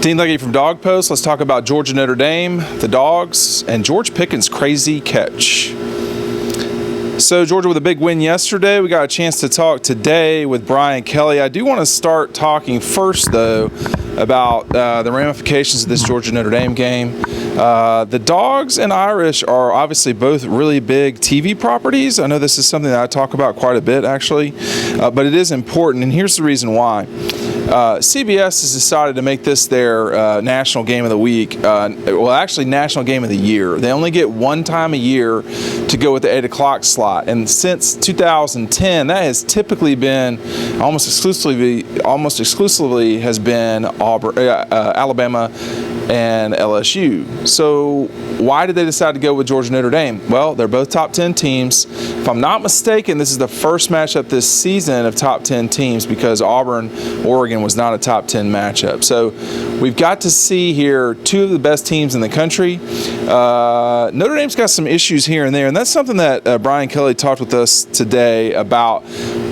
Dean Legge from Dog Post. Let's talk about Georgia Notre Dame, the Dogs, and George Pickens' crazy catch. So Georgia with a big win yesterday. We got a chance to talk today with Brian Kelly. I do want to start talking first, though, about the ramifications of this Georgia Notre Dame game. The Dogs and Irish are obviously both really big TV properties. I know this is something that I talk about quite a bit, actually, but it is important, and here's the reason why. CBS has decided to make this their national game of the week. Actually, national game of the year. They only get one time a year to go with the 8 o'clock slot. And since 2010, that has typically been almost exclusively has been Alabama and LSU. So why did they decide to go with Georgia Notre Dame? Well, they're both top 10 teams. If I'm not mistaken, this is the first matchup this season of top 10 teams because Oregon was not a top 10 matchup. So we've got to see here two of the best teams in the country. Notre Dame's got some issues here and there, and that's something that Brian Kelly talked with us today about.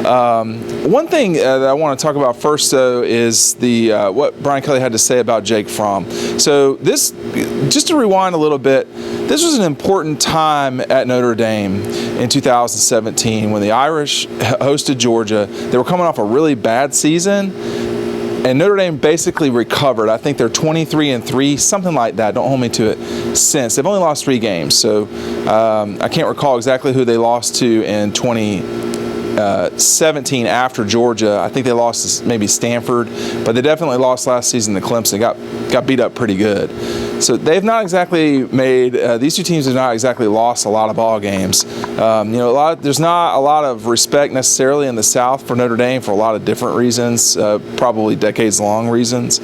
One thing that I want to talk about first, though, is what Brian Kelly had to say about Jake Fromm. So this, just to rewind a little bit, this was an important time at Notre Dame in 2017 when the Irish hosted Georgia. They were coming off a really bad season, and Notre Dame basically recovered. I think they're 23-3, something like that. Don't hold me to it. Since they've only lost 3 games, so I can't recall exactly who they lost to in 2017 after Georgia. I think they lost to maybe Stanford, but they definitely lost last season to Clemson. Got beat up pretty good. So they've not exactly made these two teams have not exactly lost a lot of ball games. There's not a lot of respect necessarily in the South for Notre Dame for a lot of different reasons, probably decades-long reasons.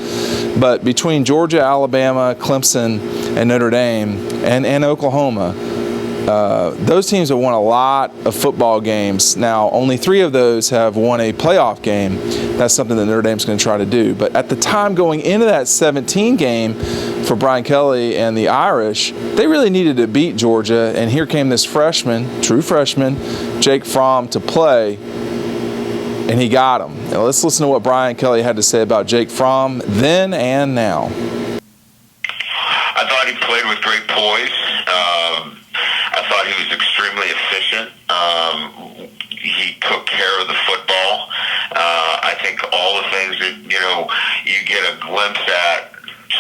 But between Georgia, Alabama, Clemson, and Notre Dame, and Oklahoma, those teams have won a lot of football games. Now, only 3 of those have won a playoff game. That's something that Notre Dame's going to try to do. But at the time going into that 17 game for Brian Kelly and the Irish, they really needed to beat Georgia. And here came this true freshman, Jake Fromm, to play. And he got him. Now, let's listen to what Brian Kelly had to say about Jake Fromm then and now. I thought he played with great poise. I thought he was extremely efficient. He took care of the football. I think all the things that, you get a glimpse at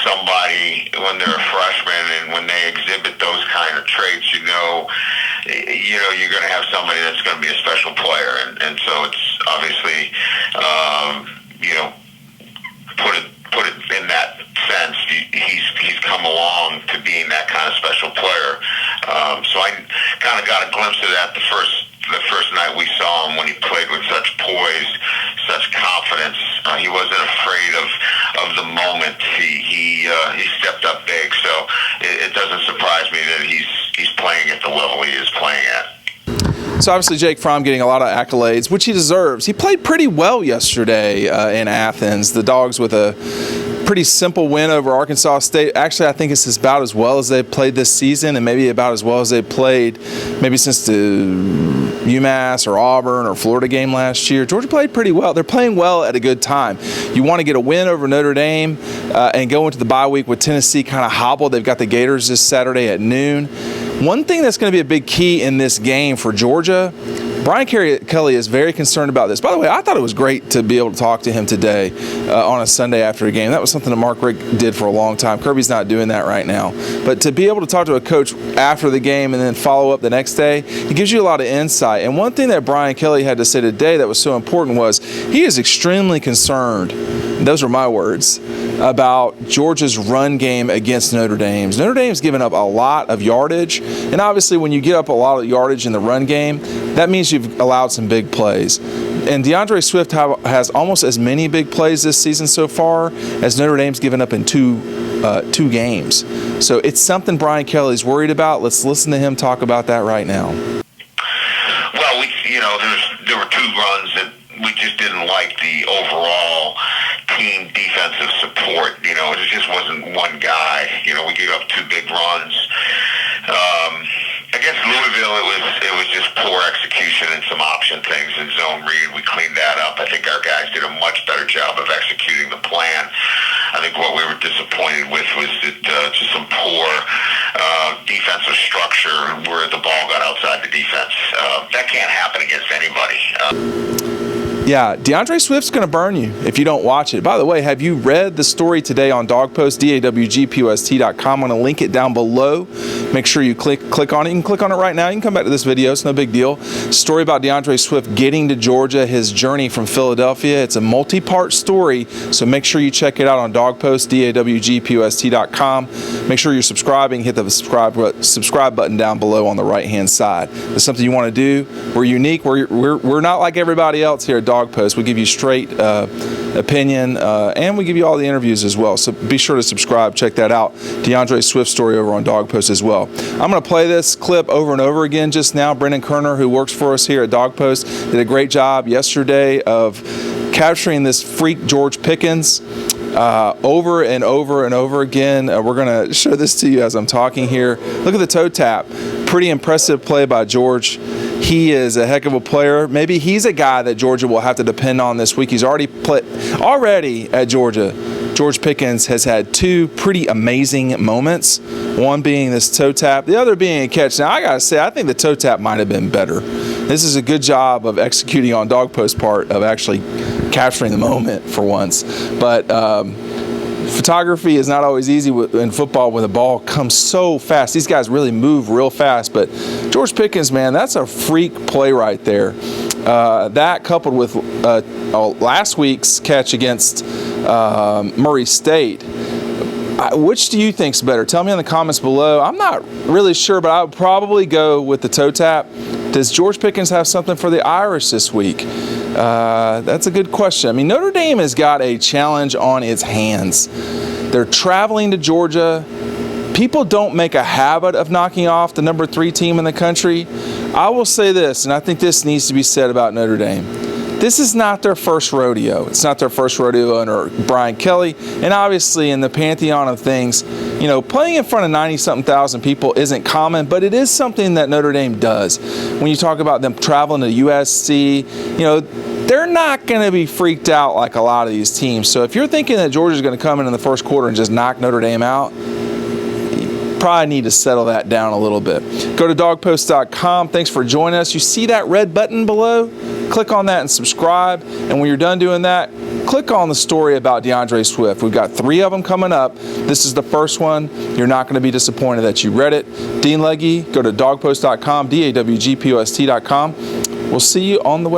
somebody when they're a freshman and when they exhibit those kind of traits, you're going to have somebody that's going to be a special player. And so it's obviously, put it in that sense, he's come along to being that kind of special player. So I kind of got a glimpse of that the first night we saw him when he played with such poise, such confidence. He wasn't afraid of the moment. He stepped up big. So it doesn't surprise me that he's playing at the level he is playing at. So obviously Jake Fromm getting a lot of accolades, which he deserves. He played pretty well yesterday in Athens. The Dogs with a pretty simple win over Arkansas State. Actually, I think it's about as well as they've played this season and maybe about as well as they've played maybe since the UMass or Auburn or Florida game last year. Georgia played pretty well. They're playing well at a good time. You want to get a win over Notre Dame and go into the bye week with Tennessee kind of hobbled. They've got the Gators this Saturday at noon. One thing that's going to be a big key in this game for Georgia, Brian Kelly is very concerned about this. By the way, I thought it was great to be able to talk to him today on a Sunday after a game. That was something that Mark Richt did for a long time. Kirby's not doing that right now. But to be able to talk to a coach after the game and then follow up the next day, it gives you a lot of insight. And one thing that Brian Kelly had to say today that was so important was he is extremely concerned, those are my words, about Georgia's run game against Notre Dame. Notre Dame's given up a lot of yardage, and obviously when you get up a lot of yardage in the run game, that means you've allowed some big plays. And DeAndre Swift has almost as many big plays this season so far as Notre Dame's given up in two games. So it's something Brian Kelly's worried about. Let's listen to him talk about that right now. Well, there were 2 runs that we just didn't like the overall team defensive support. It just wasn't one guy. We gave up 2 big runs. Against Louisville, it was just poor execution and some option things in zone read. We cleaned that up. I think our guys did a much better job of executing the plan. I think what we were disappointed with was that just some poor defensive structure where the ball got outside the defense. That can't happen against anybody. Yeah, DeAndre Swift's going to burn you if you don't watch it. By the way, have you read the story today on Dog Post, DAWGPOST.com? I'm going to link it down below. Make sure you click on it. You can click on it right now. You can come back to this video. It's no big deal. Story about DeAndre Swift getting to Georgia, his journey from Philadelphia. It's a multi-part story, so make sure you check it out on Dog Post, DAWGPOST.com. Make sure you're subscribing. Hit the subscribe button down below on the right-hand side. It's something you want to do. We're unique. We're not like everybody else here at Dog Post. We give you straight opinion, and we give you all the interviews as well. So be sure to subscribe. Check that out. DeAndre Swift story over on Dog Post as well. I'm going to play this clip over and over again just now. Brendan Kerner, who works for us here at Dog Post, did a great job yesterday of capturing this freak George Pickens over and over and over again. We're going to show this to you as I'm talking here. Look at the toe tap. Pretty impressive play by George. He is a heck of a player. Maybe he's a guy that Georgia will have to depend on this week. He's already at Georgia. George Pickens has had two pretty amazing moments, one being this toe tap, the other being a catch. Now, I got to say, I think the toe tap might have been better. This is a good job of executing on Dog Post part of actually capturing the moment for once. But photography is not always easy in football when the ball comes so fast. These guys really move real fast. But George Pickens, man, that's a freak play right there. That coupled with last week's catch against Murray State. Which do you think's better? Tell me in the comments below. I'm not really sure, but I would probably go with the toe tap. Does George Pickens have something for the Irish this week? That's a good question. I mean, Notre Dame has got a challenge on its hands. They're traveling to Georgia. People don't make a habit of knocking off the number 3 team in the country. I will say this, and I think this needs to be said about Notre Dame. This is not their first rodeo. It's not their first rodeo under Brian Kelly. And obviously in the pantheon of things, you know, playing in front of 90-something thousand people isn't common, but it is something that Notre Dame does. When you talk about them traveling to USC, you know, they're not going to be freaked out like a lot of these teams. So if you're thinking that Georgia's going to come in the first quarter and just knock Notre Dame out, probably need to settle that down a little bit. Go to dogpost.com. Thanks for joining us. You see that red button below? Click on that and subscribe. And when you're done doing that, click on the story about DeAndre Swift. We've got 3 of them coming up. This is the first one. You're not going to be disappointed that you read it. Dean Legge, go to dogpost.com, DAWGPOST.com. We'll see you on the website.